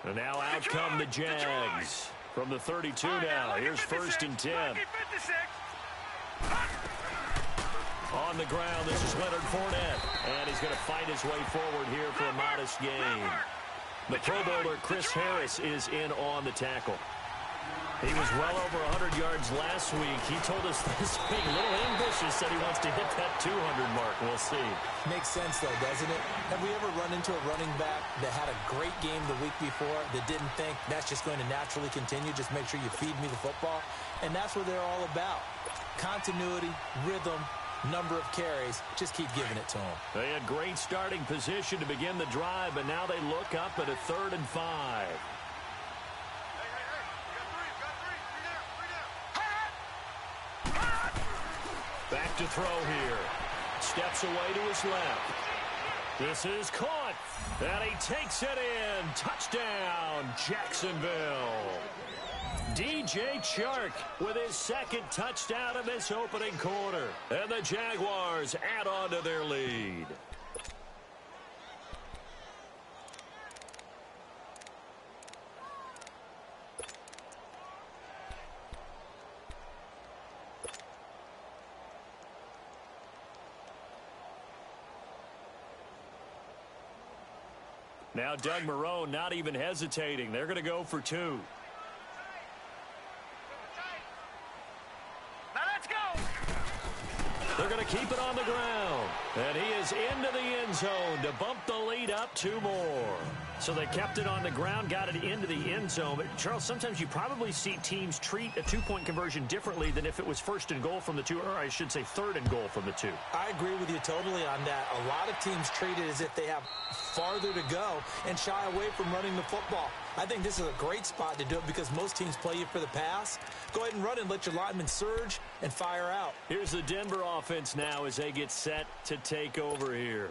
And now out come the Jags. From the 32 now, here's 1st and 10. On the ground, this is Leonard Fournette. And he's going to fight his way forward here for a modest gain. The Pro Bowler Chris Harris is in on the tackle. He was well over 100 yards last week. He told us this week, a little ambitious, said he wants to hit that 200 mark. We'll see. Makes sense, though, doesn't it? Have we ever run into a running back that had a great game the week before that didn't think that's just going to naturally continue? Just make sure you feed me the football. And that's what they're all about. Continuity, rhythm, number of carries. Just keep giving it to them. They had great starting position to begin the drive, but now they look up at a 3rd and 5. Back to throw here. Steps away to his left. This is caught. And he takes it in. Touchdown, Jacksonville. DJ Chark with his 2nd touchdown of this opening quarter. And the Jaguars add on to their lead. Now Doug Marrone not even hesitating. They're going to go for 2. Now let's go. They're going to keep it on the ground. And he is into the end zone to bump the lead up 2 more. So they kept it on the ground, got it into the end zone. But, Charles, sometimes you probably see teams treat a 2-point conversion differently than if it was 1st and goal from the 2, or I should say 3rd and goal from the 2. I agree with you totally on that. A lot of teams treat it as if they have farther to go and shy away from running the football. I think this is a great spot to do it because most teams play you for the pass. Go ahead and run and let your linemen surge and fire out. Here's the Denver offense now as they get set to take over here.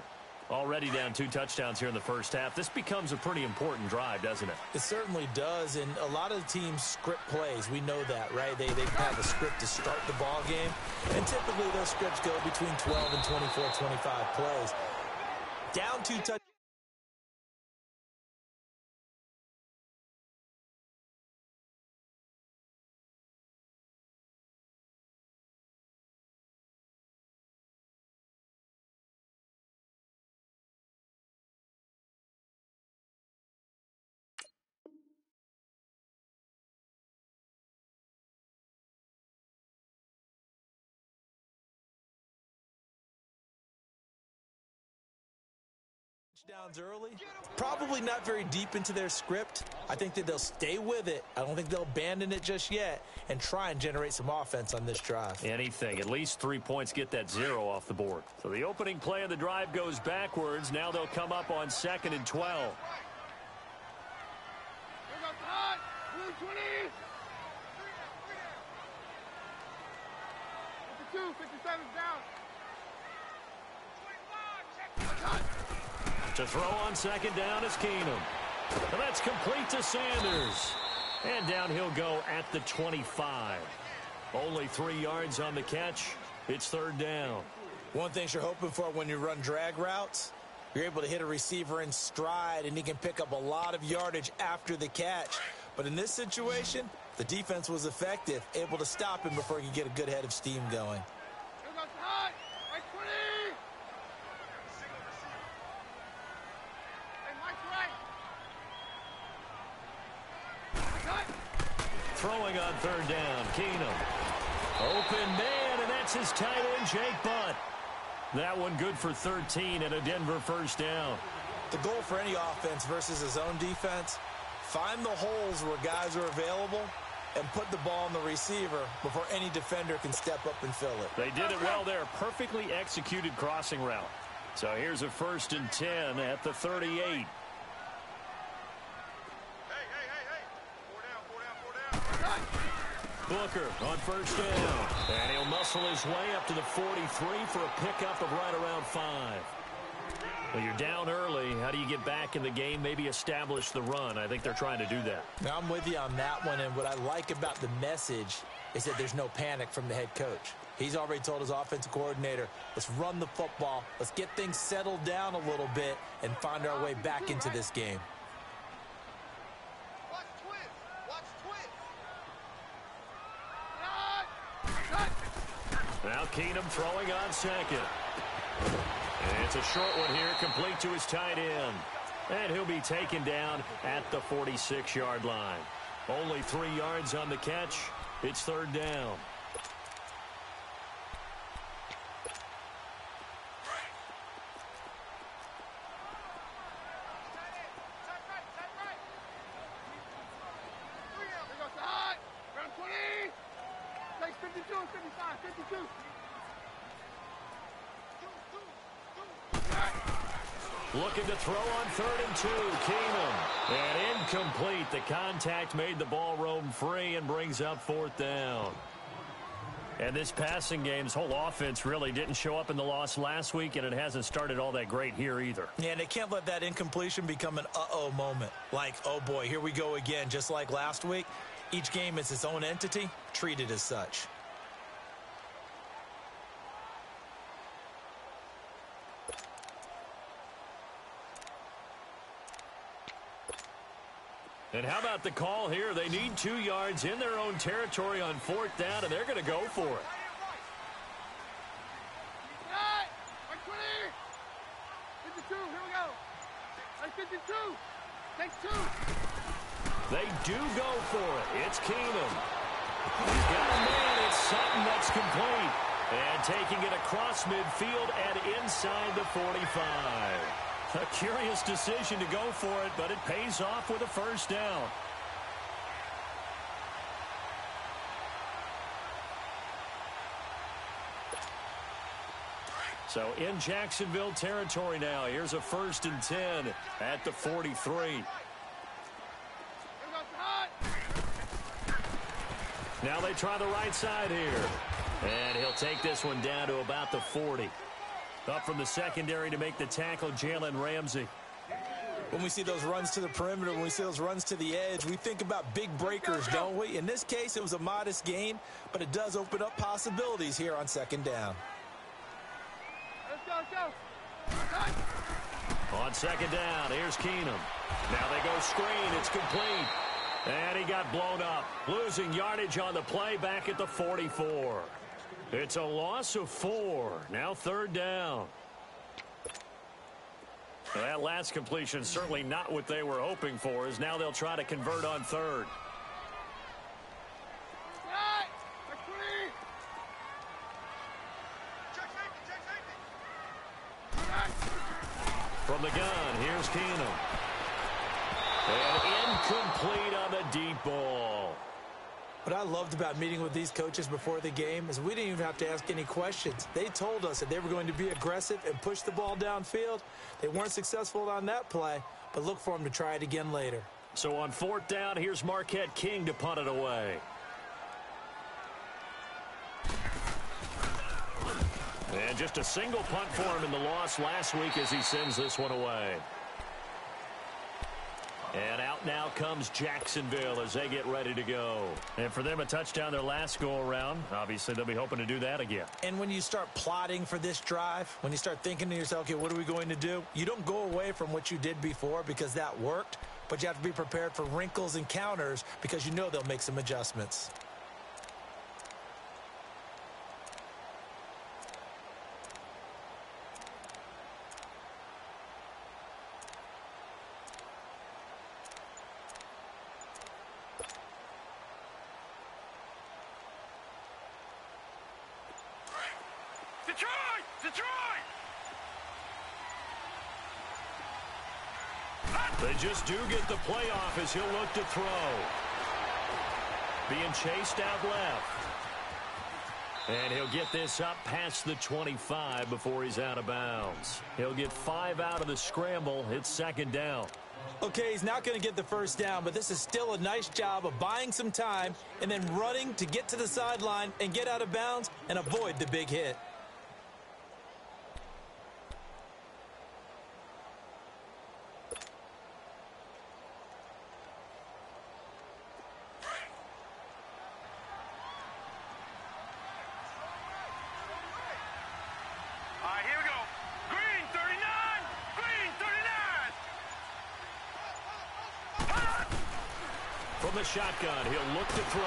Already down 2 touchdowns here in the first half. This becomes a pretty important drive, doesn't it? It certainly does, and a lot of teams script plays. We know that, right? They have a script to start the ball game, and typically those scripts go between 12 and 24, 25 plays. Down 2 touchdowns. Touchdowns early, probably not very deep into their script. I think that they'll stay with it. I don't think they'll abandon it just yet and try and generate some offense on this drive. Anything. At least 3 points, get that 0 off the board. So the opening play of the drive goes backwards. Now they'll come up on 2nd and 12. To throw on 2nd down is Keenum. And that's complete to Sanders. And down he'll go at the 25. Only 3 yards on the catch. It's 3rd down. One thing you're hoping for when you run drag routes, you're able to hit a receiver in stride, and he can pick up a lot of yardage after the catch. But in this situation, the defense was effective, able to stop him before he could get a good head of steam going. Throwing on 3rd down, Keenum. Open man, and that's his tight end, Jake Butt. That one good for 13 and a Denver 1st down. The goal for any offense versus his own defense, find the holes where guys are available and put the ball on the receiver before any defender can step up and fill it. They did it well there. Perfectly executed crossing route. So here's a 1st and 10 at the 38. Booker on 1st down. And he'll muscle his way up to the 43 for a pickup of right around 5. Well, you're down early. How do you get back in the game? Maybe establish the run. I think they're trying to do that. Now, I'm with you on that one, and what I like about the message is that there's no panic from the head coach. He's already told his offensive coordinator, let's run the football, let's get things settled down a little bit and find our way back into this game. Now Keenum throwing on second. And it's a short one here, complete to his tight end. And he'll be taken down at the 46-yard line. Only 3 yards on the catch. It's third down. Looking to throw on 3rd and 2. Keenum. And incomplete. The contact made the ball roam free and brings up 4th down. And this passing game's whole offense really didn't show up in the loss last week, and it hasn't started all that great here either. Yeah, and they can't let that incompletion become an uh-oh moment. Like, oh boy, here we go again, just like last week. Each game is its own entity, treated as such. And how about the call here? They need 2 yards in their own territory on 4th down, and they're going to go for it. They do go for it. It's Keenum. He's got a man. It's Sutton that's complete. And taking it across midfield and inside the 45. A curious decision to go for it, but it pays off with a first down. So in Jacksonville territory now. Here's a 1st and 10 at the 43. Now they try the right side here. And he'll take this one down to about the 40. Up from the secondary to make the tackle, Jalen Ramsey. When we see those runs to the perimeter, when we see those runs to the edge, we think about big breakers, don't we? In this case, it was a modest gain, but it does open up possibilities here on 2nd down. Let's go. On 2nd down, here's Keenum. Now they go screen. It's complete. And he got blown up. Losing yardage on the play back at the 44. It's a loss of 4. Now 3rd down. Well, that last completion certainly not what they were hoping for, as now they'll try to convert on 3rd. From the gun, here's Keenum. And incomplete on the deep ball. What I loved about meeting with these coaches before the game is we didn't even have to ask any questions. They told us that they were going to be aggressive and push the ball downfield. They weren't successful on that play, but look for them to try it again later. So on 4th down, here's Marquette King to punt it away. And just a single punt for him in the loss last week as he sends this one away. And out now comes Jacksonville as they get ready to go. And for them, a touchdown their last go-around. Obviously, they'll be hoping to do that again. And when you start plotting for this drive, when you start thinking to yourself, okay, what are we going to do? You don't go away from what you did before because that worked, but you have to be prepared for wrinkles and counters because you know they'll make some adjustments. They just do get the playoff as he'll look to throw. Being chased out left. And he'll get this up past the 25 before he's out of bounds. He'll get 5 out of the scramble. It's 2nd down. Okay, he's not going to get the first down, but this is still a nice job of buying some time and then running to get to the sideline and get out of bounds and avoid the big hit. From the shotgun, he'll look to throw.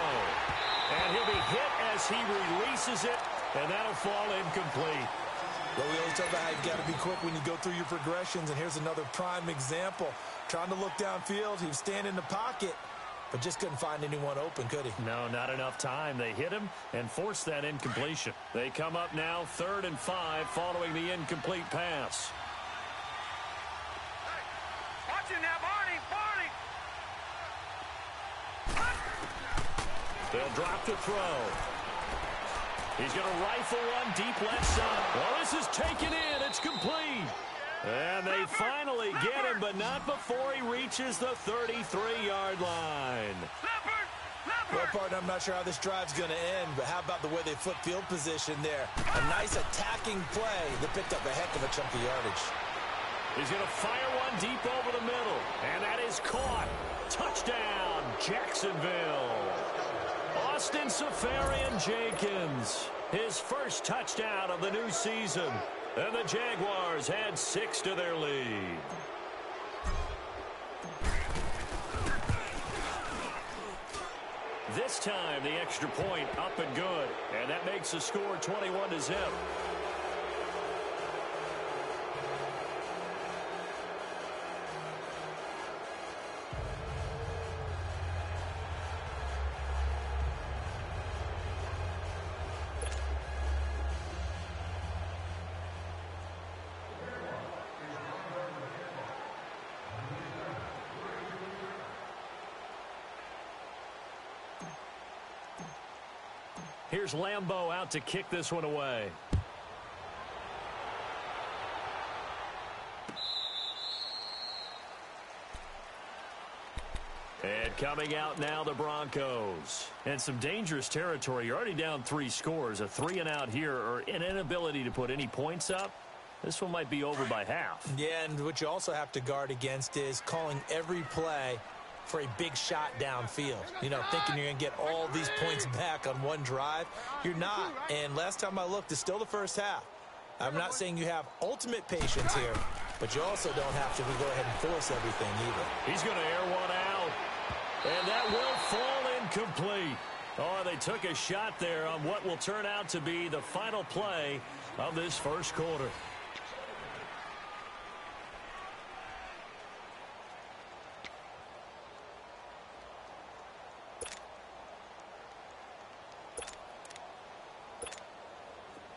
And he'll be hit as he releases it And that'll fall incomplete. Well, we always talk about how you've got to be quick when you go through your progressions, and here's another prime example. Trying to look downfield, he was standing in the pocket, but just couldn't find anyone open, could he? No, not enough time. They hit him and forced that incompletion. They come up now 3rd and 5 following the incomplete pass. Hey, watch it now, Barney! They'll drop to throw. He's going to rifle one deep left side. Well, this is taken in. It's complete. And they finally get him, but not before he reaches the 33-yard line. Well, partner, I'm not sure how this drive's going to end, but how about the way they flip field position there? A nice attacking play that picked up a heck of a chunk of yardage. He's going to fire one deep over the middle, and that is caught. Touchdown, Jacksonville. Austin Safarian-Jenkins, his first touchdown of the new season. And the Jaguars add 6 to their lead. This time, the extra point up and good. And that makes the score 21-0. Here's Lambeau out to kick this one away. And coming out now, the Broncos. And some dangerous territory. You're already down 3 scores. A 3-and-out here, or an inability to put any points up. This one might be over by half. Yeah, and what you also have to guard against is calling every play for a big shot downfield. You know, thinking you're going to get all these points back on one drive. You're not. And last time I looked, it's still the first half. I'm not saying you have ultimate patience here, but you also don't have to go ahead and force everything either. He's going to air one out, and that will fall incomplete. Oh, they took a shot there on what will turn out to be the final play of this first quarter.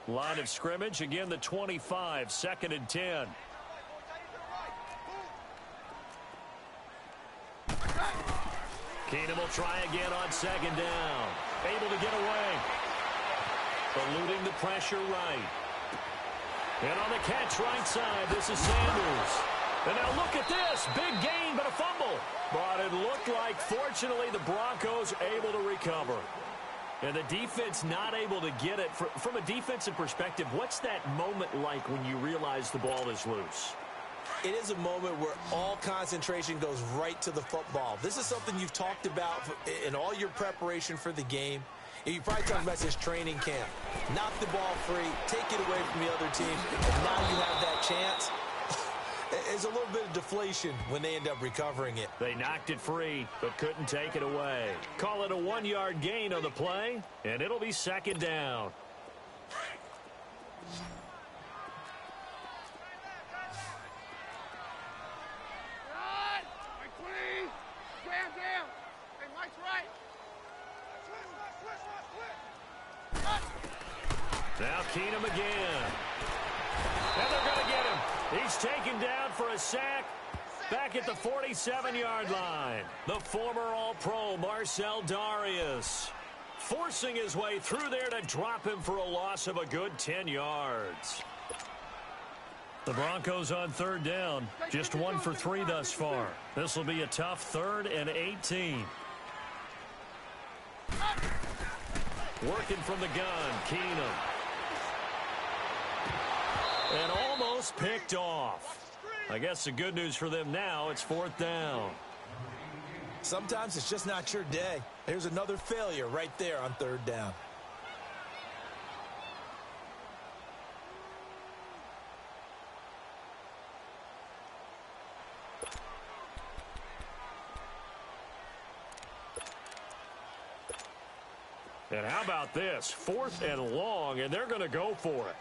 Line of scrimmage, again the 25, 2nd and 10. Keenum will try again on 2nd down. Able to get away. Eluding the pressure right. And on the catch right side, this is Sanders. And now look at this. Big gain, but a fumble. But it looked like, fortunately, the Broncos able to recover. And the defense not able to get it. From a defensive perspective, what's that moment like when you realize the ball is loose? It is a moment where all concentration goes right to the football. This is something you've talked about in all your preparation for the game. You probably talked about this training camp. Knock the ball free, take it away from the other team, and now you have that chance. There's a little bit of deflation when they end up recovering it. They knocked it free, but couldn't take it away. Call it a 1-yard gain on the play, and it'll be 2nd down. Now Keenum again. And they're going to get him. He's taken down for a sack back at the 47-yard line. The former All-Pro Marcel Darius forcing his way through there to drop him for a loss of a good 10 yards. The Broncos on 3rd down. Just 1 for 3 thus far. This will be a tough 3rd and 18. Working from the gun, Keenum. And almost picked off. I guess the good news for them now, it's 4th down. Sometimes it's just not your day. There's another failure right there on 3rd down. And how about this? 4th and long, and they're going to go for it.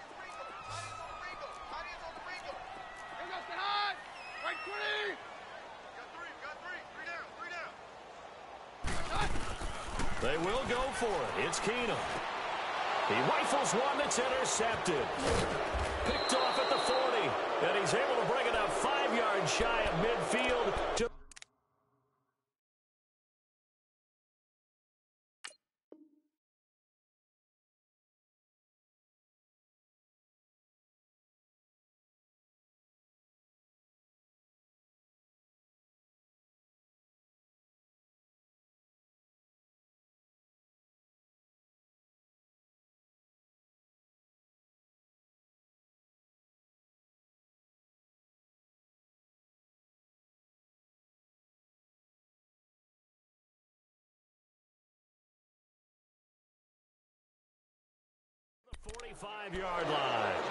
They will go for it. It's Keenum. He rifles one that's intercepted. Picked off at the 40. And he's able to bring it up 5 yards shy of midfield to the 45-yard line.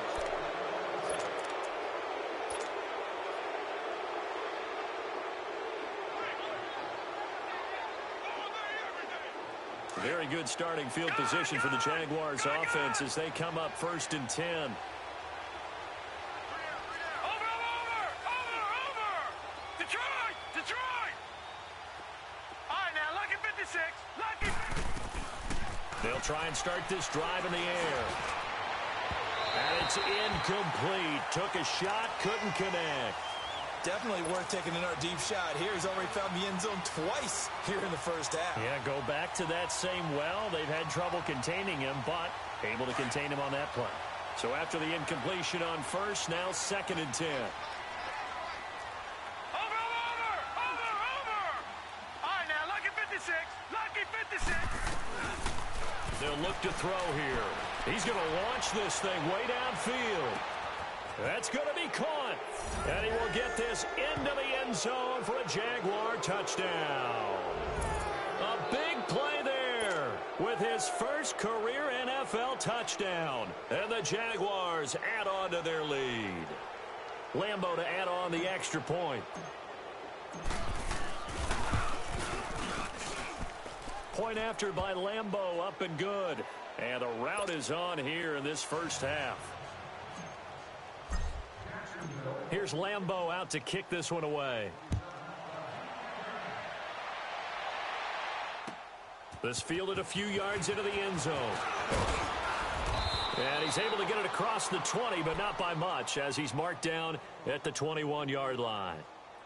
Very good starting field position for the Jaguars offense as they come up 1st and 10. Over! Detroit! Detroit! All right, now, lucky 56. Lucky. They'll try and start this drive in the air. And it's incomplete. Took a shot, couldn't connect. Definitely worth taking another deep shot here. He's already found the end zone twice here in the first half. Yeah, go back to that same well. They've had trouble containing him, but able to contain him on that play. So after the incompletion on 1st, now 2nd and 10. Over! All right, now, lucky 56. Lucky 56. They'll look to throw here. He's going to launch this thing way downfield. That's going to be caught. And he will get this into the end zone for a Jaguar touchdown. A big play there with his first career NFL touchdown. And the Jaguars add on to their lead. Lambo to add on the extra point. Point after by Lambo, up and good. And the route is on here in this first half. Here's Lambo out to kick this one away. This fielded a few yards into the end zone. And he's able to get it across the 20, but not by much, as he's marked down at the 21-yard line.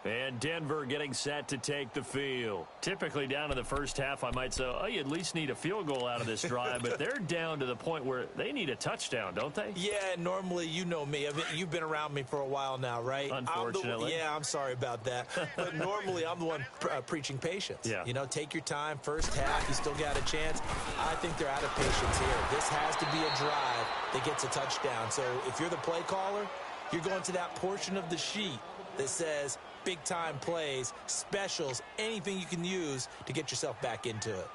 And Denver getting set to take the field. Typically down in the first half, I might say, oh, you at least need a field goal out of this drive, but they're down to the point where they need a touchdown, don't they? Yeah, normally, you know me. I mean, you've been around me for a while now, right? Unfortunately. I'm sorry about that. But normally, I'm the one preaching patience. Yeah. You know, take your time. First half, you still got a chance. I think they're out of patience here. This has to be a drive that gets a touchdown. So if you're the play caller, you're going to that portion of the sheet that says big-time plays, specials, anything you can use to get yourself back into it.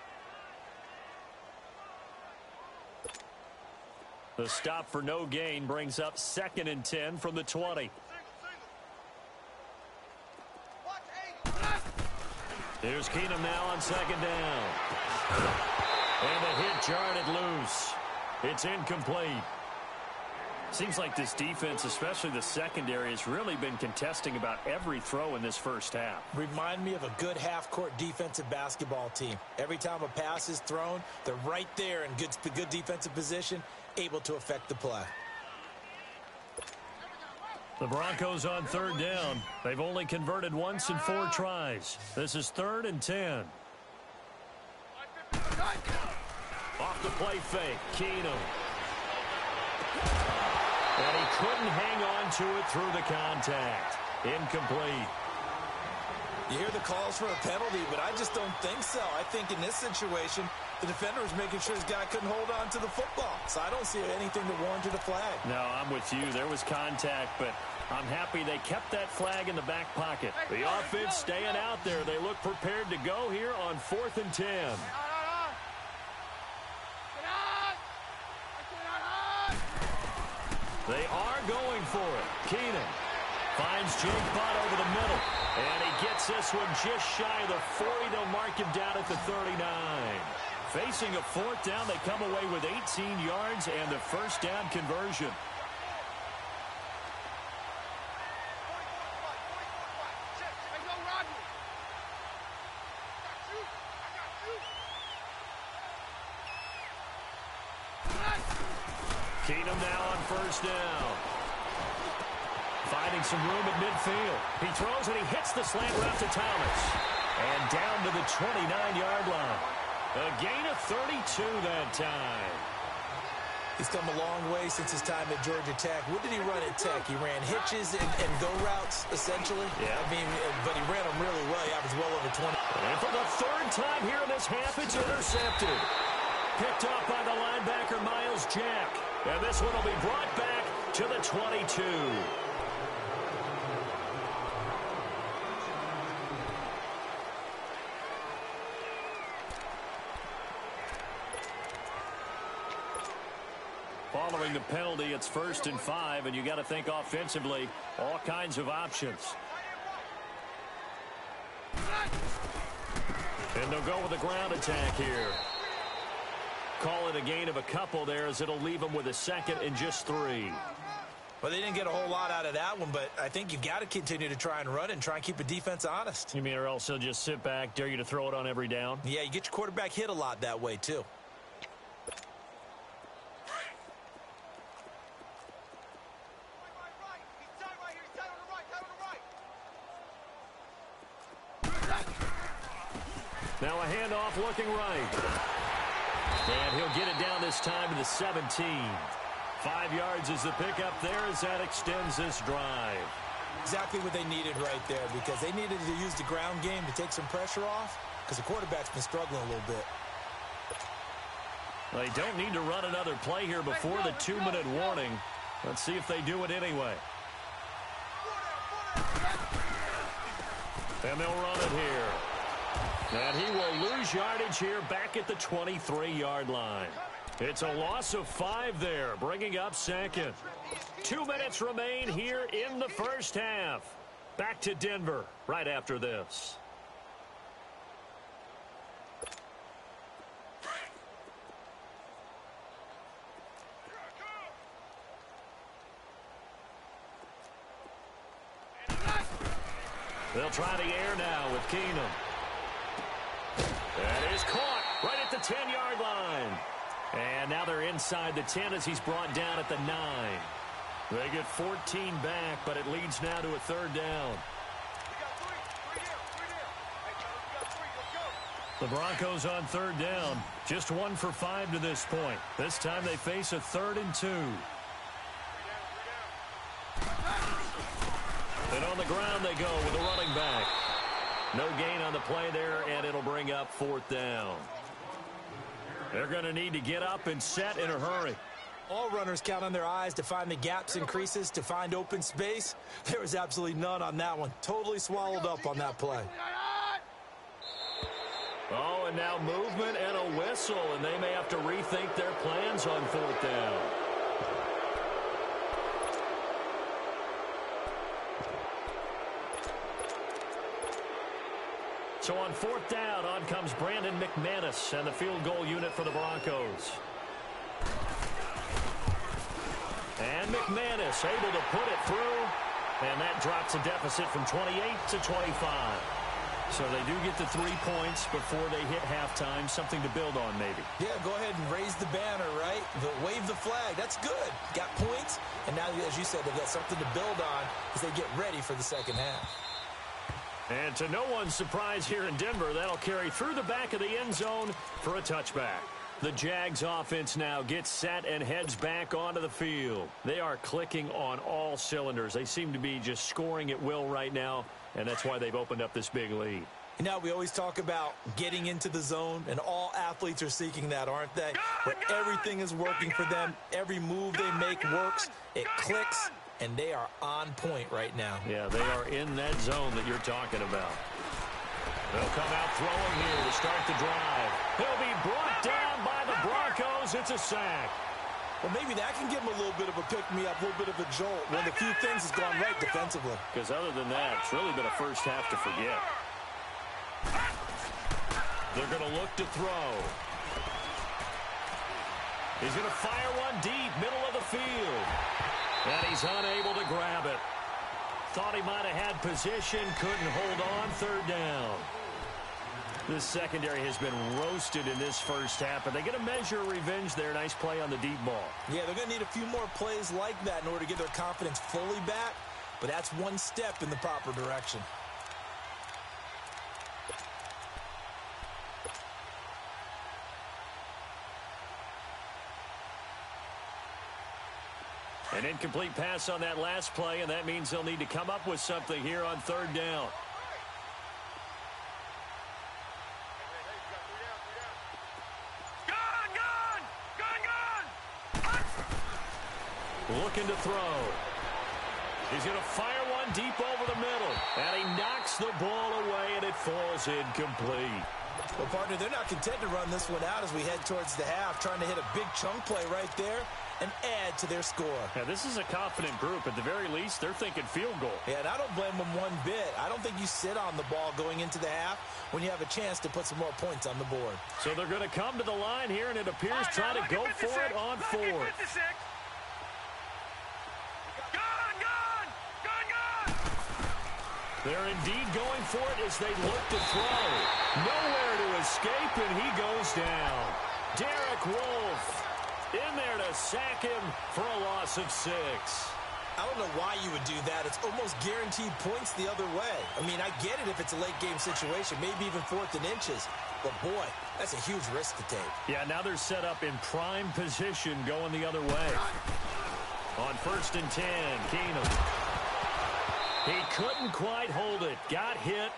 The stop for no gain brings up 2nd and 10 from the 20. Here's Keenum now on 2nd down. And the hit jarred it loose. It's incomplete. Seems like this defense, especially the secondary, has really been contesting about every throw in this first half. Remind me of a good half-court defensive basketball team. Every time a pass is thrown, they're right there in good defensive position, able to affect the play. The Broncos on 3rd down. They've only converted once in 4 tries. This is 3rd and 10. Off the play fake, Keenum. And he couldn't hang on to it through the contact. Incomplete. You hear the calls for a penalty, but I just don't think so. I think in this situation, the defender was making sure his guy couldn't hold on to the football. So I don't see anything that warranted a flag. No, I'm with you. There was contact, but I'm happy they kept that flag in the back pocket. The offense staying out there. They look prepared to go here on 4th and 10. They are going for it. Keenan finds Jake Butt over the middle. And he gets this one just shy of the 40. They'll mark him down at the 39. Facing a fourth down, they come away with 18 yards and the first down conversion. Keenum now on first down. Finding some room at midfield. He throws and he hits the slant route to Thomas. And down to the 29-yard line. A gain of 32 that time. He's come a long way since his time at Georgia Tech. What did he run at Tech? He ran hitches and go routes, essentially. Yeah. I mean, but he ran them really well. He averaged well over 20. And for the third time here in this half, it's intercepted. Picked off by the linebacker, Miles Jack. And this one will be brought back to the 22. Following the penalty, it's 1st and 5, and you got to think offensively, all kinds of options. And they'll go with a ground attack here. Call it a gain of a couple there, as it'll leave them with a 2nd and just 3. Well, they didn't get a whole lot out of that one, but I think you've got to continue to try and run it and try and keep the defense honest. You mean, or else they'll just sit back, dare you to throw it on every down? Yeah, you get your quarterback hit a lot that way, too. Now a handoff looking right. And he'll get it down this time to the 17. 5 yards is the pickup there as that extends this drive. Exactly what they needed right there, because they needed to use the ground game to take some pressure off, because the quarterback's been struggling a little bit. They don't need to run another play here before the 2-minute warning. Let's see if they do it anyway. And they'll run it here. And he will lose yardage here back at the 23-yard line. It's a loss of 5 there, bringing up 2nd. 2 minutes remain here in the first half. Back to Denver right after this. They'll try the air now with Keenum. That is caught right at the 10-yard line. And now they're inside the 10 as he's brought down at the 9. They get 14 back, but it leads now to a 3rd down. The Broncos on 3rd down. Just 1 for 5 to this point. This time they face a 3rd and 2. And on the ground they go with a running back. No gain on the play there, and it'll bring up 4th down. They're going to need to get up and set in a hurry. All runners count on their eyes to find the gaps and creases, to find open space. There was absolutely none on that one. Totally swallowed up on that play. Oh, and now movement and a whistle, and they may have to rethink their plans on 4th down. So on 4th down, on comes Brandon McManus and the field goal unit for the Broncos. And McManus able to put it through, and that drops a deficit from 28 to 25. So they do get the 3 points before they hit halftime, something to build on maybe. Yeah, go ahead and raise the banner, right? Wave the flag. That's good. Got points, and now, as you said, they've got something to build on as they get ready for the second half. And to no one's surprise here in Denver, that'll carry through the back of the end zone for a touchback. The Jags offense now gets set and heads back onto the field. They are clicking on all cylinders. They seem to be just scoring at will right now, and that's why they've opened up this big lead. You know, we always talk about getting into the zone, and all athletes are seeking that, aren't they? Where everything is working for them. Every move they make works. It clicks. And they are on point right now. Yeah, they are in that zone that you're talking about. They'll come out throwing here to start the drive. He'll be brought down by the Broncos. It's a sack. Well, maybe that can give them a little bit of a pick-me-up, a little bit of a jolt. One of the few things has gone right defensively. Because other than that, it's really been a first half to forget. They're going to look to throw. He's going to fire one deep, middle of the field. And he's unable to grab it. Thought he might have had position, couldn't hold on, third down. This secondary has been roasted in this first half, but they get a measure of revenge there. Nice play on the deep ball. Yeah, they're going to need a few more plays like that in order to get their confidence fully back, but that's one step in the proper direction. An incomplete pass on that last play, and that means they'll need to come up with something here on third down. Looking to throw. He's going to fire one deep over the middle. And he knocks the ball away, and it falls incomplete. Well, partner, they're not content to run this one out as we head towards the half, trying to hit a big chunk play right there and add to their score. Yeah, this is a confident group. At the very least, they're thinking field goal. Yeah, and I don't blame them one bit. I don't think you sit on the ball going into the half when you have a chance to put some more points on the board. So they're going to come to the line here, and it appears try to go for it on fourth. They're indeed going for it as they look to throw. Nowhere to escape, and he goes down. Derek Wolfe in there to sack him for a loss of 6. I don't know why you would do that. It's almost guaranteed points the other way. I mean, I get it if it's a late game situation, maybe even 4th and inches. But, boy, that's a huge risk to take. Yeah, now they're set up in prime position going the other way. On 1st and 10, Keenum. He couldn't quite hold it. Got hit.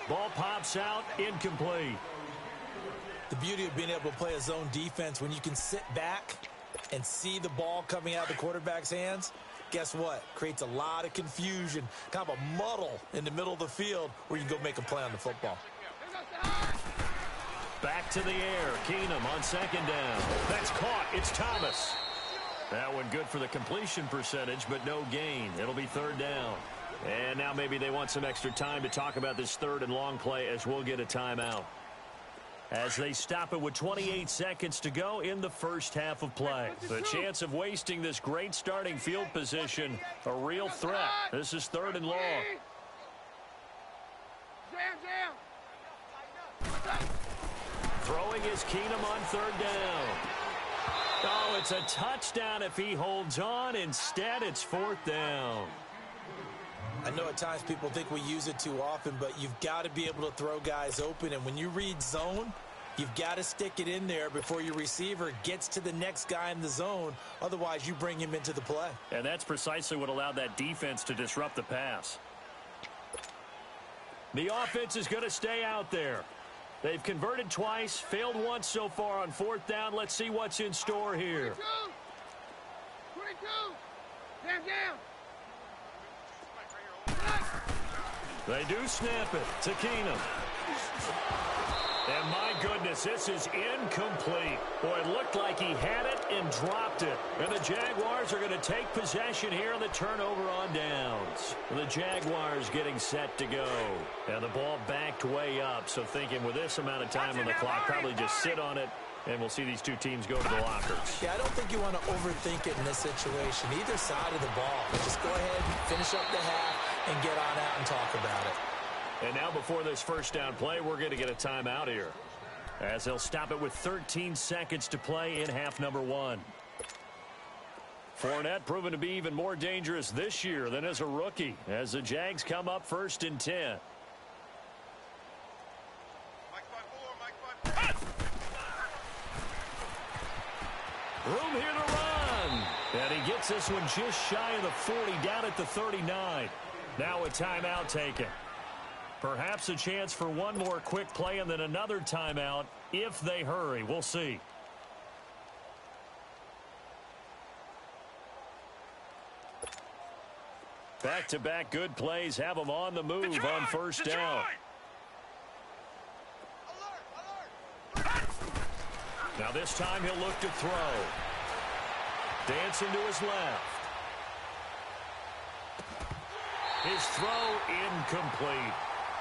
Ball pops out. Incomplete. The beauty of being able to play a zone defense when you can sit back and see the ball coming out of the quarterback's hands, guess what? Creates a lot of confusion, kind of a muddle in the middle of the field where you can go make a play on the football. Back to the air. Keenum on 2nd down. That's caught. It's Thomas. That one good for the completion percentage, but no gain. It'll be 3rd down. And now maybe they want some extra time to talk about this 3rd and long play as we'll get a timeout. As they stop it with 28 seconds to go in the first half of play. The chance of wasting this great starting field position, a real threat. This is 3rd and long. Throwing is Keenum on 3rd down. Oh, it's a touchdown if he holds on. Instead, it's 4th down. I know at times people think we use it too often, but you've got to be able to throw guys open. And when you read zone, you've got to stick it in there before your receiver gets to the next guy in the zone. Otherwise, you bring him into the play. And that's precisely what allowed that defense to disrupt the pass. The offense is going to stay out there. They've converted twice, failed once so far on 4th down. Let's see what's in store here. 22. Down. They do snap it to Keenum. And my goodness, this is incomplete. Boy, it looked like he had it and dropped it. And the Jaguars are going to take possession here on the turnover on downs. The Jaguars getting set to go. And the ball backed way up. So thinking with this amount of time on the clock, probably just sit on it. And we'll see these two teams go to the lockers. Yeah, I don't think you want to overthink it in this situation. Either side of the ball. Just go ahead and finish up the half and get on out and talk about it. And now before this first down play, we're going to get a timeout here. As they'll stop it with 13 seconds to play in half number 1. Fournette proven to be even more dangerous this year than as a rookie. As the Jags come up 1st and 10. Room here to run. And he gets this one just shy of the 40, down at the 39. Now a timeout taken. Perhaps a chance for one more quick play and then another timeout if they hurry. We'll see. Back-to-back good plays have them on the move on 1st down. Now this time he'll look to throw. Dancing to his left. His throw incomplete.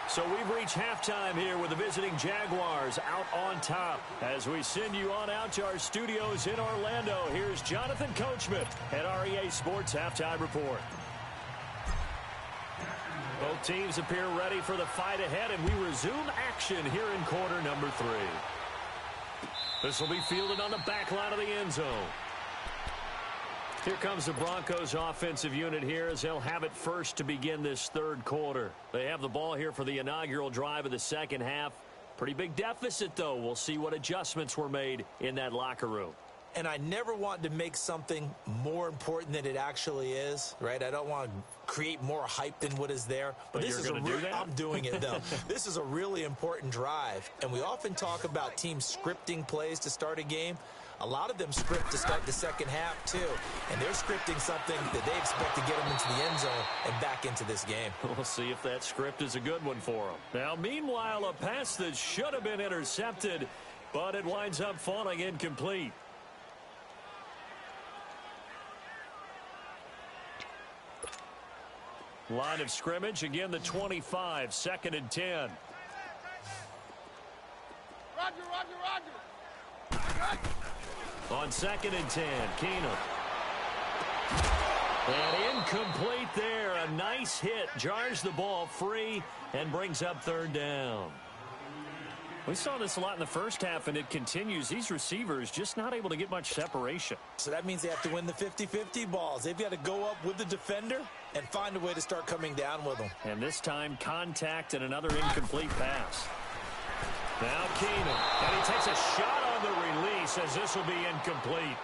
So we've reached halftime here with the visiting Jaguars out on top. As we send you on out to our studios in Orlando, here's Jonathan Coachman at REA Sports Halftime Report. Both teams appear ready for the fight ahead, and we resume action here in quarter number 3. This will be fielded on the back line of the end zone. Here comes the Broncos offensive unit here as they'll have it first to begin this third quarter. They have the ball here for the inaugural drive of the second half. Pretty big deficit, though. We'll see what adjustments were made in that locker room. And I never want to make something more important than it actually is, right? I don't want to create more hype than what is there. But this is I'm doing it, though. This is a really important drive. And we often talk about teams scripting plays to start a game. A lot of them script to start the second half, too. And they're scripting something that they expect to get them into the end zone and back into this game. We'll see if that script is a good one for them. Now, meanwhile, a pass that should have been intercepted, but it winds up falling incomplete. Line of scrimmage, again the 25, 2nd and 10. Roger. On 2nd and 10, Keenum. And incomplete there. A nice hit. Jars the ball free and brings up 3rd down. We saw this a lot in the first half, and it continues. These receivers just not able to get much separation. So that means they have to win the 50-50 balls. They've got to go up with the defender and find a way to start coming down with them. And this time, contact and another incomplete pass. Now Keenum, and he takes a shot on the release as this will be incomplete.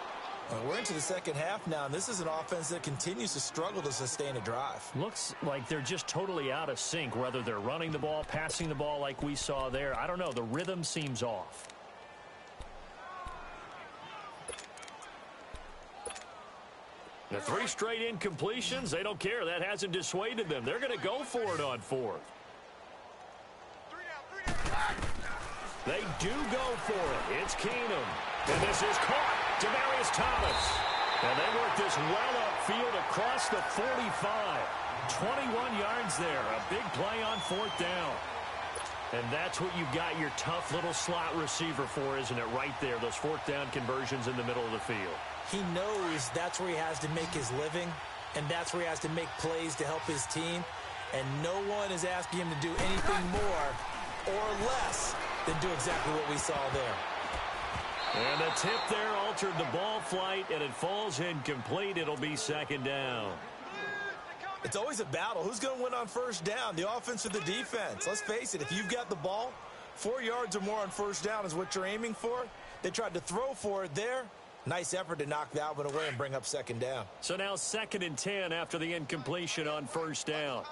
Well, we're into the second half now, and this is an offense that continues to struggle to sustain a drive. Looks like they're just totally out of sync, whether they're running the ball, passing the ball like we saw there. I don't know. The rhythm seems off. The 3 straight incompletions, they don't care. That hasn't dissuaded them. They're going to go for it on 4th. They do go for it. It's Keenum. And this is caught. Demaryius Thomas. And they work this well upfield across the 45. 21 yards there. A big play on 4th down. And that's what you've got your tough little slot receiver for, isn't it? Right there. Those 4th down conversions in the middle of the field. He knows that's where he has to make his living. And that's where he has to make plays to help his team. And no one is asking him to do anything more or less than do exactly what we saw there. And the tip there altered the ball flight, and it falls incomplete. It'll be 2nd down. It's always a battle. Who's going to win on 1st down, the offense or the defense? Let's face it, if you've got the ball, 4 yards or more on 1st down is what you're aiming for. They tried to throw for it there. Nice effort to knock that one away and bring up 2nd down. So now 2nd and 10 after the incompletion on 1st down.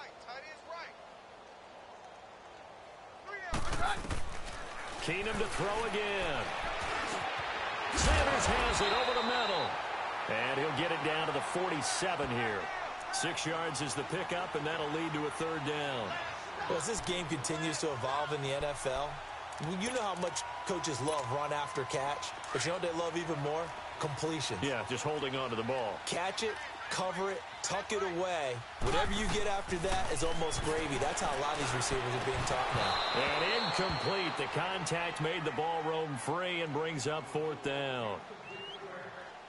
Keenum to throw again. Sanders has it over the middle. And he'll get it down to the 47 here. 6 yards is the pickup, and that'll lead to a 3rd down. Well, as this game continues to evolve in the NFL, you know how much coaches love run after catch, but you know what they love even more? Completion. Yeah, just holding on to the ball. Catch it, cover it, tuck it away. Whatever you get after that is almost gravy. That's how a lot of these receivers are being taught now. And incomplete. The contact made the ball roam free and brings up 4th down.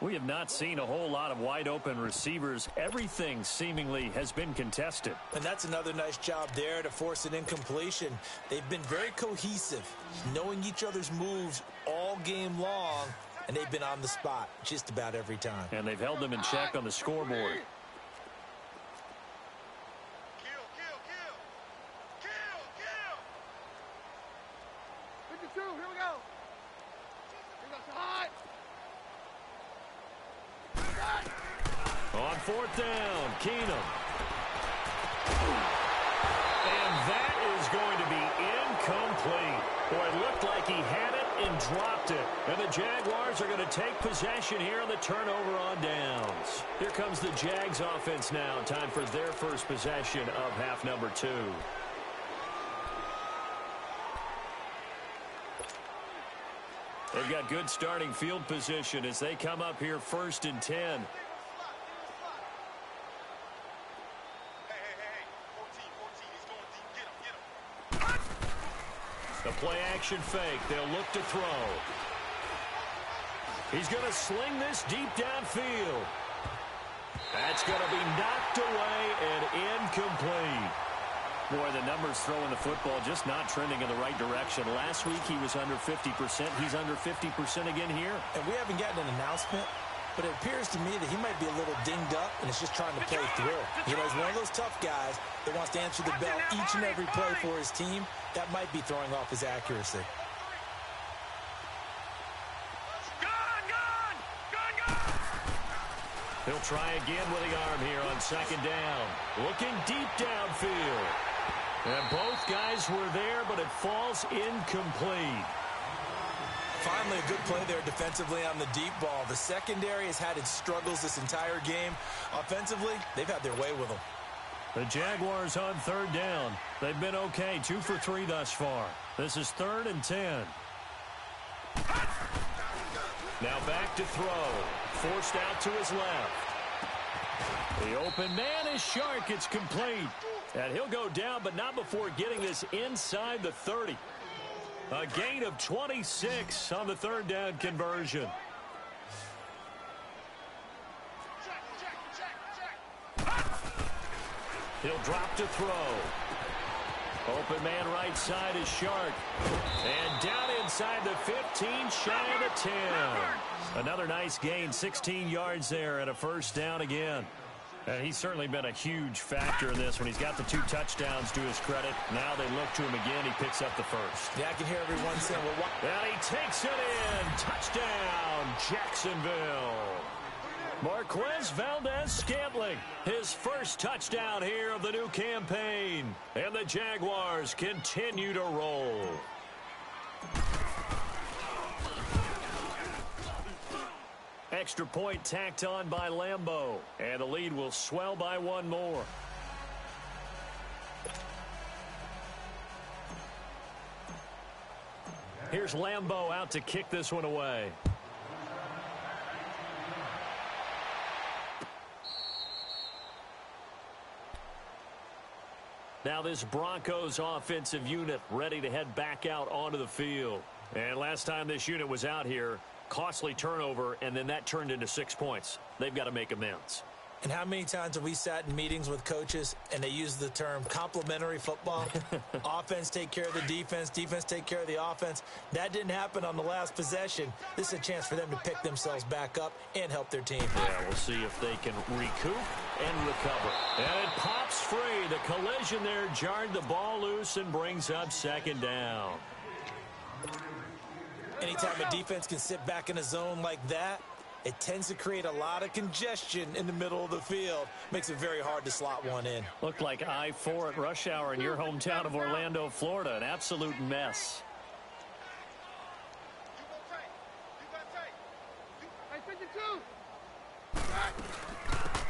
We have not seen a whole lot of wide-open receivers. Everything seemingly has been contested. And that's another nice job there to force an incompletion. They've been very cohesive, knowing each other's moves all game long, and they've been on the spot just about every time. And they've held them in check on the scoreboard. Here we go. Hot. On 4th down, Keenum. And that is going to be incomplete. Boy, it looked like he had it and dropped it. And the Jaguars are going to take possession here on the turnover on downs. Here comes the Jags offense now. Time for their first possession of half number 2. They've got good starting field position as they come up here 1st and 10. The play-action fake. They'll look to throw. He's going to sling this deep downfield. That's going to be knocked away and incomplete. Boy, the numbers throwing the football just not trending in the right direction. Last week he was under 50%. He's under 50% again here. And we haven't gotten an announcement, but it appears to me that he might be a little dinged up and is just trying to play through. You know, he's one of those tough guys that wants to answer the bell each and every play for his team. That might be throwing off his accuracy. He'll try again with the arm here on second down. Looking deep downfield. And both guys were there, but it falls incomplete. Finally, a good play there defensively on the deep ball. The secondary has had its struggles this entire game. Offensively, they've had their way with them. The Jaguars on third down. They've been okay, 2 for 3 thus far. This is 3rd and 10. Now back to throw. Forced out to his left. The open man is Shark. It's complete. And he'll go down, but not before getting this inside the 30. A gain of 26 on the third down conversion. He'll drop to throw. Open man right side is Shark. And down inside the 15, shy of the 10. Another nice gain, 16 yards there and a first down again. And he's certainly been a huge factor in this when he's got the 2 touchdowns to his credit. Now they look to him again. He picks up the first. Yeah, I can hear everyone saying, well, what? And he takes it in. Touchdown, Jacksonville. Marquez Valdez-Scantling, his first touchdown here of the new campaign. And the Jaguars continue to roll. Extra point tacked on by Lambeau. And the lead will swell by 1 more. Here's Lambeau out to kick this one away. Now this Broncos offensive unit ready to head back out onto the field. And last time this unit was out here, costly turnover, and then that turned into 6 points. They've got to make amends. And how many times have we sat in meetings with coaches and they use the term complementary football? Offense take care of the defense, defense take care of the offense. That didn't happen on the last possession. This is a chance for them to pick themselves back up and help their team. Yeah, we'll see if they can recoup and recover. And it pops free. The collision there jarred the ball loose and brings up second down. Anytime a defense can sit back in a zone like that, it tends to create a lot of congestion in the middle of the field. Makes it very hard to slot one in. Looked like I-4 at rush hour in your hometown of Orlando, Florida. An absolute mess.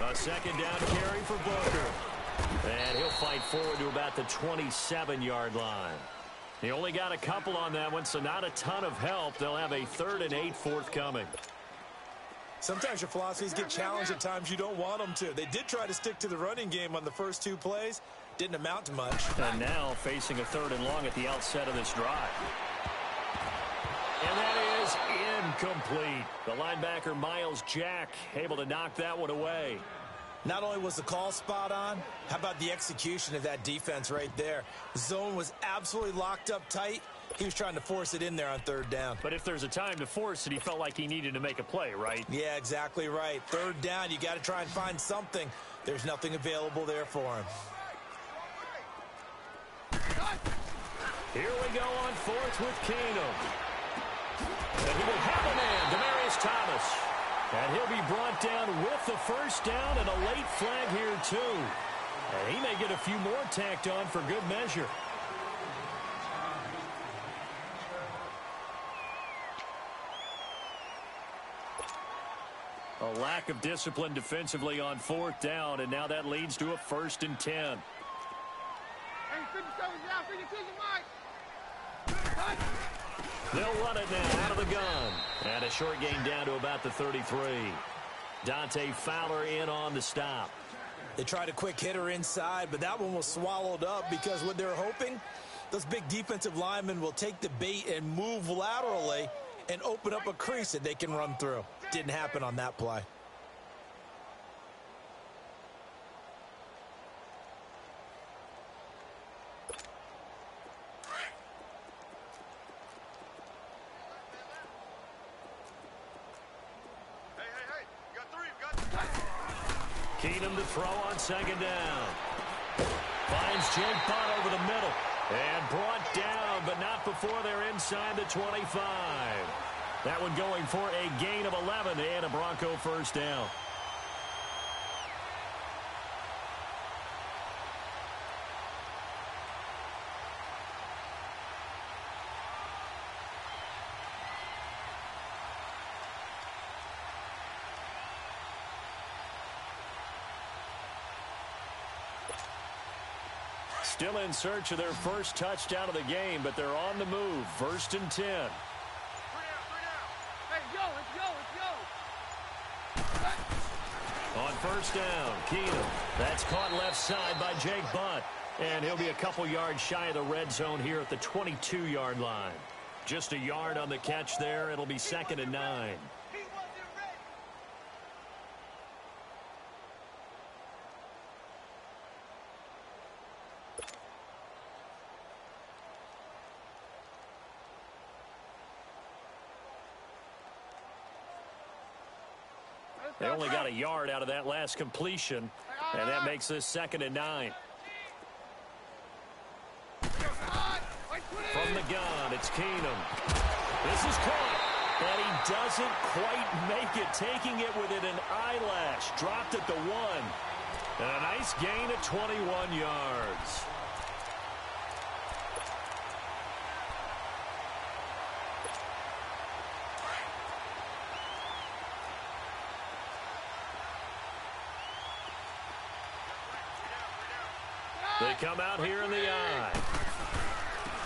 A second down carry for Booker. And he'll fight forward to about the 27-yard line. He only got a couple on that one, so not a ton of help. They'll have a 3rd and 8 forthcoming. Sometimes your philosophies get challenged at times you don't want them to. They did try to stick to the running game on the first 2 plays. Didn't amount to much. And now facing a 3rd and long at the outset of this drive. And that is incomplete. The linebacker, Miles Jack, able to knock that one away. Not only was the call spot on, how about the execution of that defense right there? The zone was absolutely locked up tight. He was trying to force it in there on 3rd down. But if there's a time to force it, he felt like he needed to make a play, right? Yeah, exactly right. 3rd down, you got to try and find something. There's nothing available there for him. Here we go on 4th with Keenum. And he will have a man, Demaryius Thomas. And he'll be brought down with the first down and a late flag here, too. And he may get a few more tacked on for good measure. A lack of discipline defensively on 4th down, and now that leads to a 1st and 10. They'll run it now out of the gun. And a short gain down to about the 33. Dante Fowler in on the stop. They tried a quick hitter inside, but that one was swallowed up because what they're hoping, Those big defensive linemen will take the bait and move laterally and open up a crease that they can run through. Didn't happen on that play. Keenum to throw on second down. Finds Jake Butt over the middle. And brought down, but not before they're inside the 25. That one going for a gain of 11 and a Bronco first down. Still in search of their first touchdown of the game, but they're on the move. 1st and 10. Hey, let's go. On first down, Keenum. That's caught left side by Jake Butt. And he'll be a couple yards shy of the red zone here at the 22-yard line. Just a yard on the catch there. It'll be 2nd and 9. They only got a yard out of that last completion, and that makes this 2nd and 9. From the gun, it's Keenum. This is caught, and he doesn't quite make it, taking it within an eyelash. Dropped at the 1. And a nice gain of 21 yards. They come out here in the eye.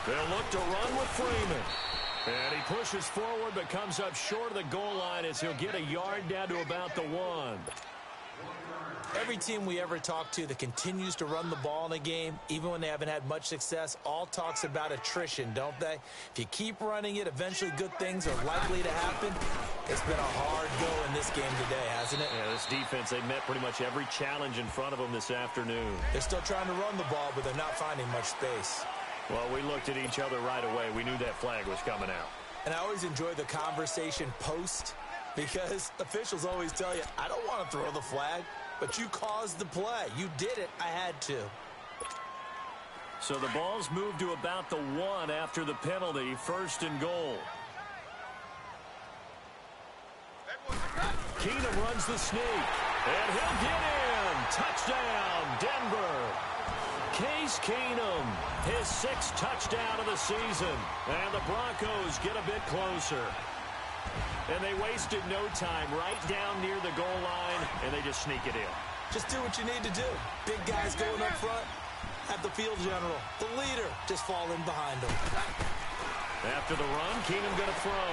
They'll look to run with Freeman. And he pushes forward but comes up short of the goal line as he'll get a yard down to about the 1. Every team we ever talk to that continues to run the ball in a game, even when they haven't had much success, all talks about attrition, don't they? If you keep running it, eventually good things are likely to happen. It's been a hard go in this game today, hasn't it? Yeah, this defense, they met pretty much every challenge in front of them this afternoon. They're still trying to run the ball, but they're not finding much space. Well, we looked at each other right away. We knew that flag was coming out. And I always enjoy the conversation post because officials always tell you, I don't want to throw the flag, but you caused the play. You did it. I had to. So the ball's moved to about the 1 after the penalty. 1st and goal. Keenum runs the sneak, and he'll get in. Touchdown, Denver. Case Keenum, his 6th touchdown of the season. And the Broncos get a bit closer. And they wasted no time right down near the goal line, and they just sneak it in. Just do what you need to do. Big guys going up front, have the field general, the leader, just fall in behind them. After the run, Keenum going to throw.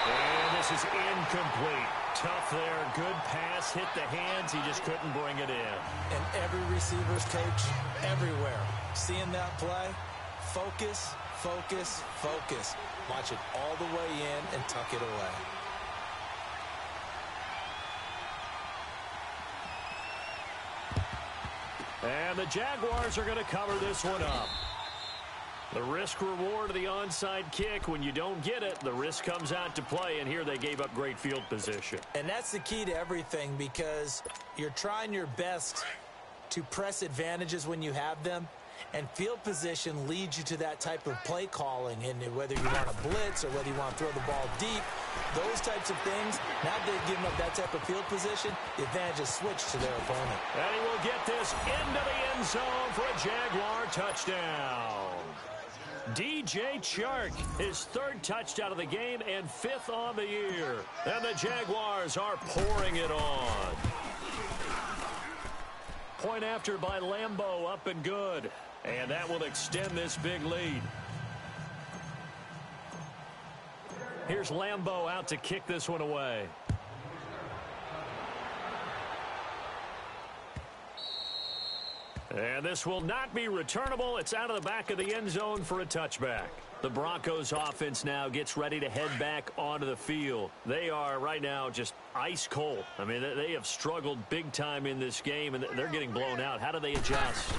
And this is incomplete. Tough there. Good pass. Hit the hands. He just couldn't bring it in. And every receiver's coach, everywhere, seeing that play, focus, focus, focus. Watch it all the way in and tuck it away. And the Jaguars are going to cover this one up. The risk-reward of the onside kick, when you don't get it, the risk comes out to play, and here they gave up great field position. And that's the key to everything because you're trying your best to press advantages when you have them, and field position leads you to that type of play calling, and whether you want to blitz or whether you want to throw the ball deep, those types of things, now that they've given up that type of field position, the advantage is switched to their opponent. And he will get this into the end zone for a Jaguar touchdown. DJ Chark, his 3rd touchdown of the game and 5th on the year. And the Jaguars are pouring it on. Point after by Lambeau, up and good. And that will extend this big lead. Here's Lambeau out to kick this one away. And this will not be returnable. It's out of the back of the end zone for a touchback. The Broncos offense now gets ready to head back onto the field. They are right now just ice cold. I mean, they have struggled big time in this game, and they're getting blown out. How do they adjust?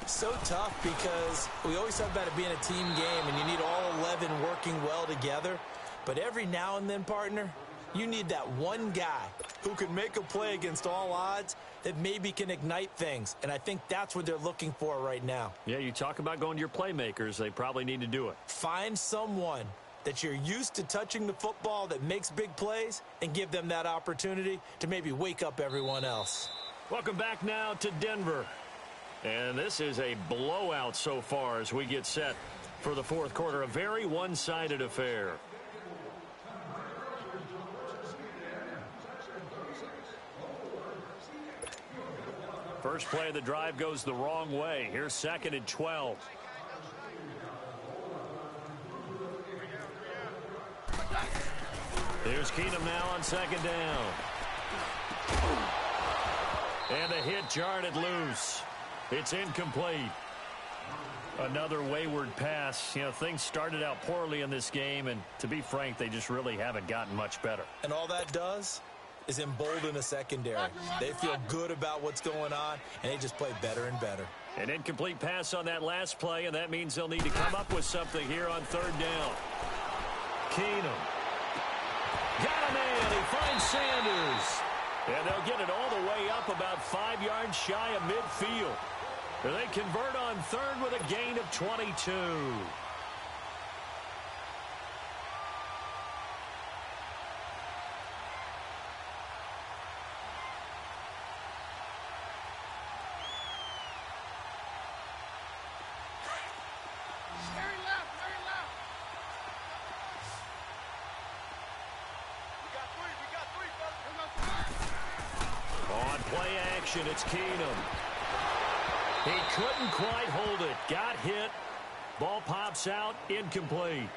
So tough because we always talk about it being a team game, and you need all 11 working well together. But every now and then, partner, you need that one guy who can make a play against all odds that maybe can ignite things. And I think that's what they're looking for right now. Yeah, you talk about going to your playmakers. They probably need to do it. Find someone that you're used to touching the football that makes big plays and give them that opportunity to maybe wake up everyone else. Welcome back now to Denver. And this is a blowout so far as we get set for the fourth quarter. A very one-sided affair. First play of the drive goes the wrong way. Here's 2nd and 12. Here's Keenum now on 2nd down. And the hit jarred it loose. It's incomplete. Another wayward pass. You know, things started out poorly in this game, and to be frank, they just really haven't gotten much better. And all that does is embolden a secondary. They feel good about what's going on, and they just play better and better. An incomplete pass on that last play, and that means they'll need to come up with something here on 3rd down. Keenum. Got a man. He finds Sanders. And they'll get it all the way up about 5 yards shy of midfield. And they convert on 3rd with a gain of 22. It's Keenum. He couldn't quite hold it. Got hit. Ball pops out. Incomplete.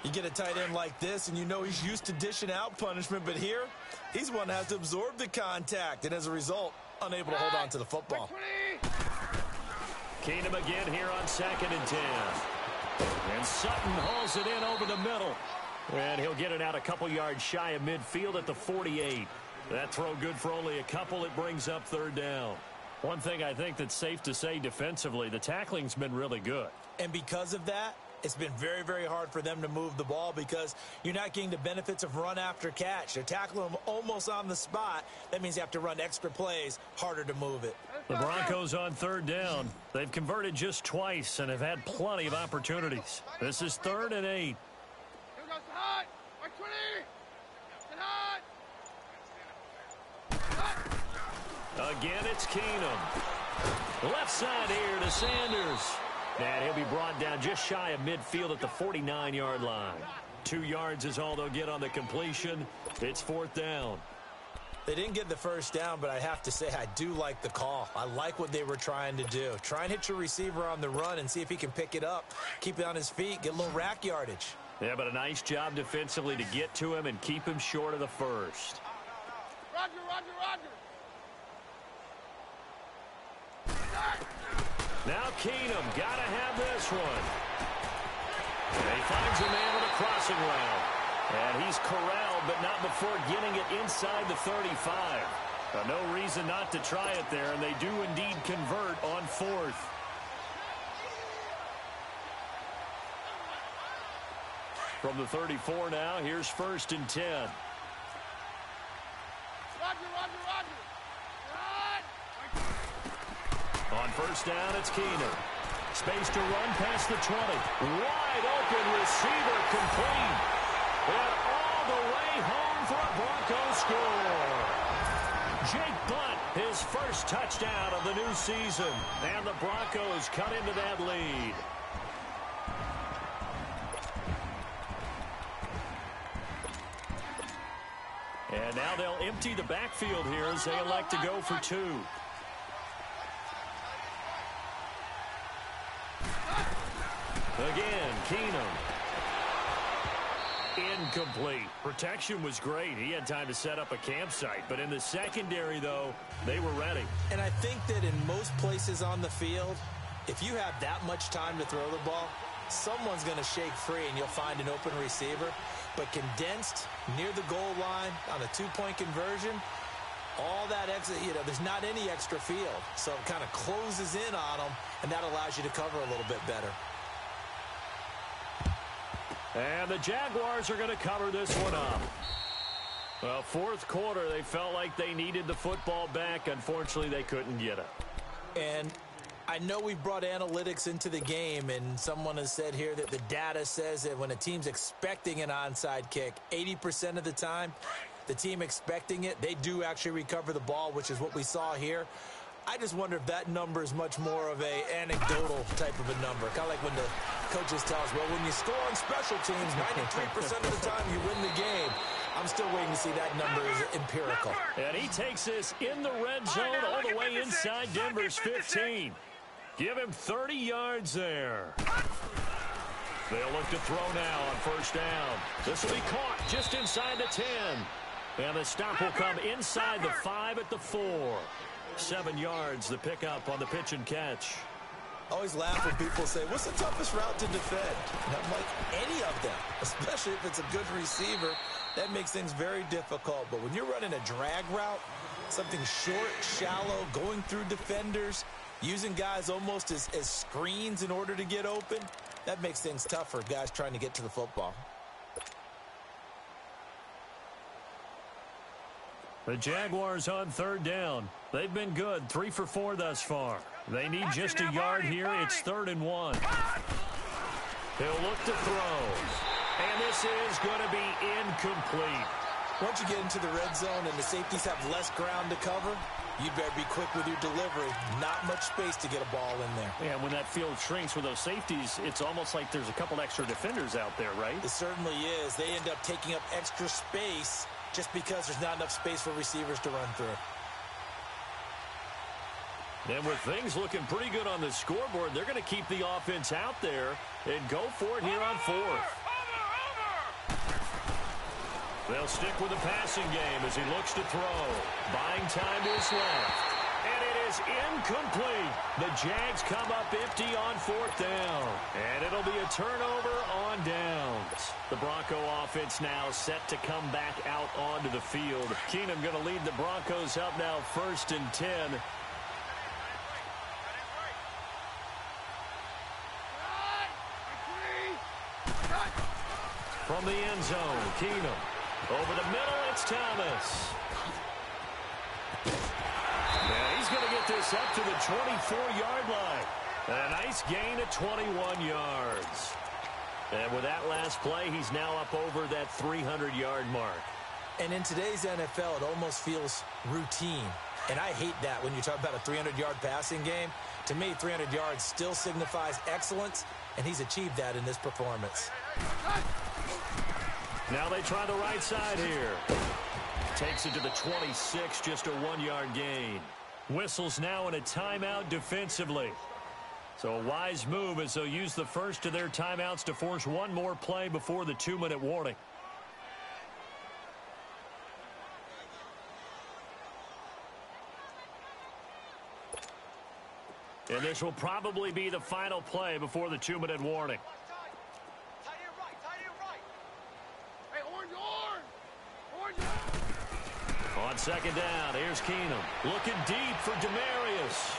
You get a tight end like this, and you know he's used to dishing out punishment, but here, he's one that has to absorb the contact, and as a result, unable to hold on to the football. Keenum again here on 2nd and 10. And Sutton hauls it in over the middle. And he'll get it out a couple yards shy of midfield at the 48. That throw good for only a couple. It brings up 3rd down. One thing I think that's safe to say defensively, the tackling's been really good. And because of that, it's been very, very hard for them to move the ball because you're not getting the benefits of run after catch. They're tackling them almost on the spot. That means you have to run extra plays, harder to move it. The Broncos on 3rd down. They've converted just twice and have had plenty of opportunities. This is 3rd and 8. Again, it's Keenum. Left side here to Sanders. And he'll be brought down just shy of midfield at the 49-yard line. 2 yards is all they'll get on the completion. It's 4th down. They didn't get the first down, but I have to say I do like the call. I like what they were trying to do. Try and hit your receiver on the run and see if he can pick it up, keep it on his feet, get a little rack yardage. Yeah, but a nice job defensively to get to him and keep him short of the first. Roger. Now Keenum, gotta have this one. And he finds a man with a crossing route. And he's corralled, but not before getting it inside the 35. No reason not to try it there, and they do indeed convert on 4th. From the 34 now, here's 1st and 10. Roger. On 1st down, it's Keenum. Space to run past the 20. Wide open receiver complete. And all the way home for a Broncos score. Jake Butt, his first touchdown of the new season. And the Broncos cut into that lead. And now they'll empty the backfield here as they elect to go for 2. Again, Keenum. incomplete. Protection was great. He had time to set up a campsite. But in the secondary, though, they were ready. And I think that in most places on the field, if you have that much time to throw the ball, someone's going to shake free and you'll find an open receiver. But condensed near the goal line on a two-point conversion, all that extra, there's not any extra field. So it kind of closes in on them, and that allows you to cover a little bit better. And the Jaguars are going to cover this one up. Well, fourth quarter, they felt like they needed the football back. Unfortunately, they couldn't get it. And I know we brought analytics into the game, and someone has said here that the data says that when a team's expecting an onside kick, 80% of the time, the team expecting it, they do actually recover the ball, which is what we saw here. I just wonder if that number is much more of a anecdotal type of a number. Kind of like when the coaches tell us, well, when you score on special teams, 93% of the time you win the game. I'm still waiting to see that number is empirical. And he takes this in the red zone all the way inside Denver's 15. Give him 30 yards there. They'll look to throw now on first down. This will be caught just inside the 10. And the stop will come inside the 5 at the 4. 7 yards, the pickup on the pitch and catch. I always laugh when people say, what's the toughest route to defend? And I'm like, any of them, especially if it's a good receiver. That makes things very difficult. But when you're running a drag route, something short, shallow, going through defenders, using guys almost as screens in order to get open, that makes things tough for guys trying to get to the football. The Jaguars on third down. They've been good, 3 for 4 thus far. They need just a yard here. It's 3rd and 1. He'll look to throw. And this is going to be incomplete. Once you get into the red zone and the safeties have less ground to cover, you better be quick with your delivery. Not much space to get a ball in there. And when that field shrinks with those safeties, it's almost like there's a couple extra defenders out there, right? It certainly is. They end up taking up extra space just because there's not enough space for receivers to run through. And with things looking pretty good on the scoreboard, they're going to keep the offense out there and go for it here on 4th. They'll stick with the passing game as he looks to throw. Buying time to his left. And it is incomplete. The Jags come up empty on 4th down. And it'll be a turnover on downs. The Bronco offense now set to come back out onto the field. Keenum going to lead the Broncos up now 1st and 10. From the end zone, Keenum. Over the middle, it's Thomas. And he's going to get this up to the 24-yard line. A nice gain of 21 yards. And with that last play, he's now up over that 300-yard mark. And in today's NFL, it almost feels routine. And I hate that when you talk about a 300-yard passing game. To me, 300 yards still signifies excellence, and he's achieved that in this performance. Now they try the right side here. Takes it to the 26, just a 1-yard gain. Whistles now in a timeout defensively. So a wise move as they'll use the first of their timeouts to force one more play before the 2-minute warning. And this will probably be the final play before the 2-minute warning. On second down, here's Keenum. Looking deep for Demarius.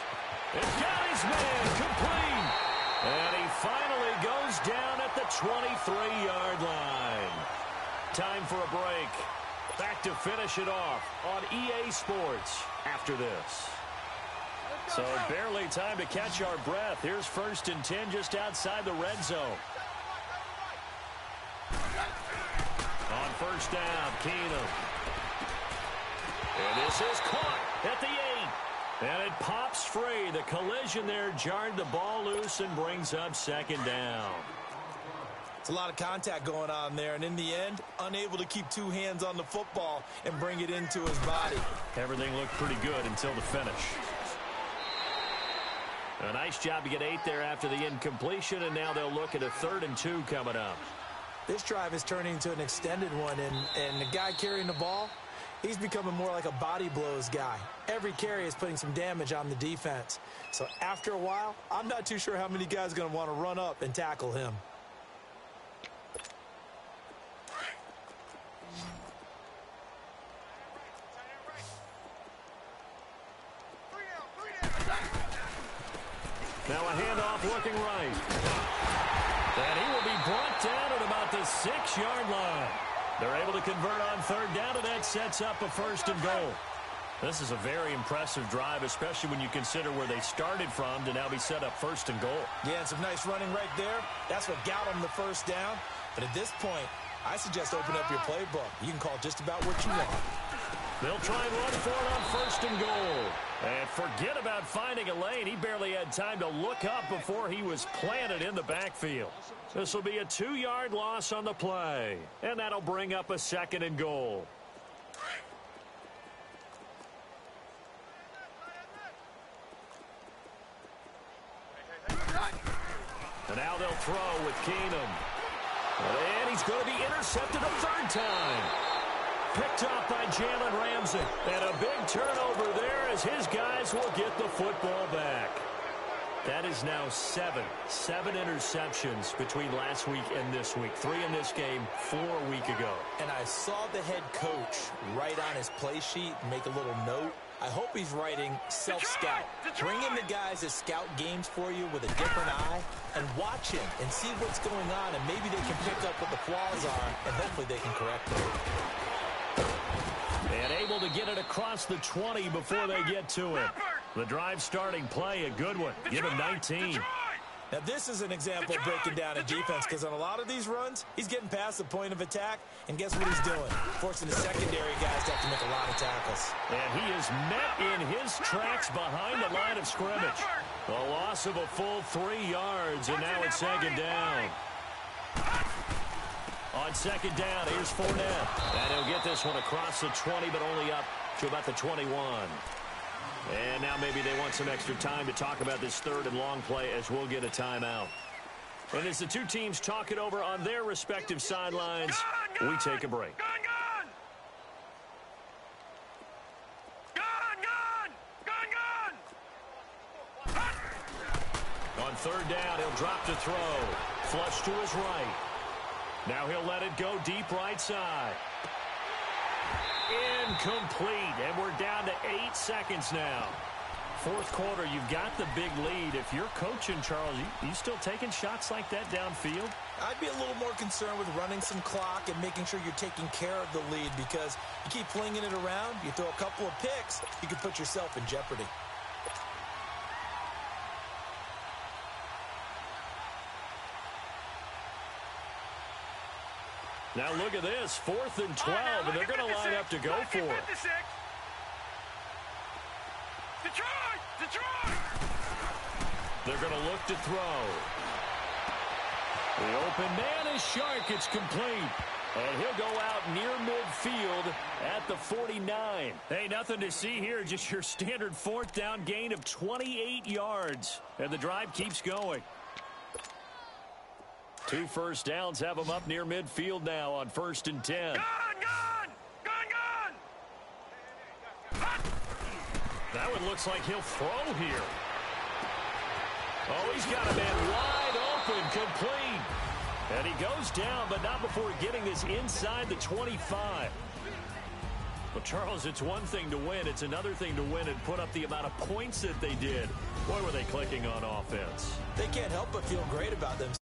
It's got his man complete. And he finally goes down at the 23-yard line. Time for a break. Back to finish it off on EA Sports after this. So barely time to catch our breath. Here's 1st and 10 just outside the red zone. On first down, Keenum. And this is caught at the 8. And it pops free. The collision there jarred the ball loose and brings up second down. It's a lot of contact going on there. And in the end, unable to keep 2 hands on the football and bring it into his body. Everything looked pretty good until the finish. A nice job to get 8 there after the incompletion. And now they'll look at a 3rd and 2 coming up. This drive is turning into an extended one, and the guy carrying the ball, he's becoming more like a body blows guy. Every carry is putting some damage on the defense. So after a while, I'm not too sure how many guys are going to want to run up and tackle him. Now a handoff looking right. And he will be brought down at about the 6-yard line. They're able to convert on third down, and that sets up a 1st and goal. This is a very impressive drive, especially when you consider where they started from to now be set up 1st and goal. Yeah, and some nice running right there. That's what got them the 1st down. But at this point, I suggest open up your playbook. You can call just about what you want. They'll try and run for it on 1st and goal. And forget about finding a lane. He barely had time to look up before he was planted in the backfield. This will be a 2-yard loss on the play. And that'll bring up a 2nd and goal. And now they'll throw with Keenum. And he's going to be intercepted a 3rd time. Picked up by Jalen Ramsey. And a big turnover there as his guys will get the football back. That is now 7 interceptions between last week and this week. 3 in this game, 4 a week ago. And I saw the head coach write on his play sheet, make a little note. I hope he's writing self-scout. Bring in the guys that scout games for you with a different eye and watch him and see what's going on, and maybe they can pick up what the flaws are, and hopefully they can correct them. And able to get it across the 20 before they get to it. The drive starting play, a good one. Give him 19. Now, this is an example of breaking down a defense, because on a lot of these runs, he's getting past the point of attack, and guess what he's doing? Forcing the secondary guys to have to make a lot of tackles. And he is met in his tracks behind the line of scrimmage. A loss of a full 3 yards, and now it's 2nd down. On 2nd down, here's Fournette. And he'll get this one across the 20, but only up to about the 21. And now maybe they want some extra time to talk about this 3rd and long play as we'll get a timeout. And as the two teams talk it over on their respective sidelines, we take a break. On 3rd down, he'll drop to throw. Flush to his right. Now he'll let it go deep right side. Incomplete, and we're down to 8 seconds now. 4th quarter, you've got the big lead. If you're coaching, Charles, you still taking shots like that downfield? I'd be a little more concerned with running some clock and making sure you're taking care of the lead, because you keep flinging it around, you throw a couple of picks, you can put yourself in jeopardy. Now look at this, 4th and 12, and they're going to line up to go for it. They're going to look to throw. The open man is Shark. It's complete. And he'll go out near midfield at the 49. Hey, nothing to see here, just your standard 4th down gain of 28 yards. And the drive keeps going. 2 first downs have them up near midfield now on 1st and 10. That one looks like he'll throw here. Oh, he's got a man wide open, complete. And he goes down, but not before getting this inside the 25. Well, Charles, it's one thing to win. It's another thing to win and put up the amount of points that they did. Boy, were they clicking on offense. They can't help but feel great about themselves.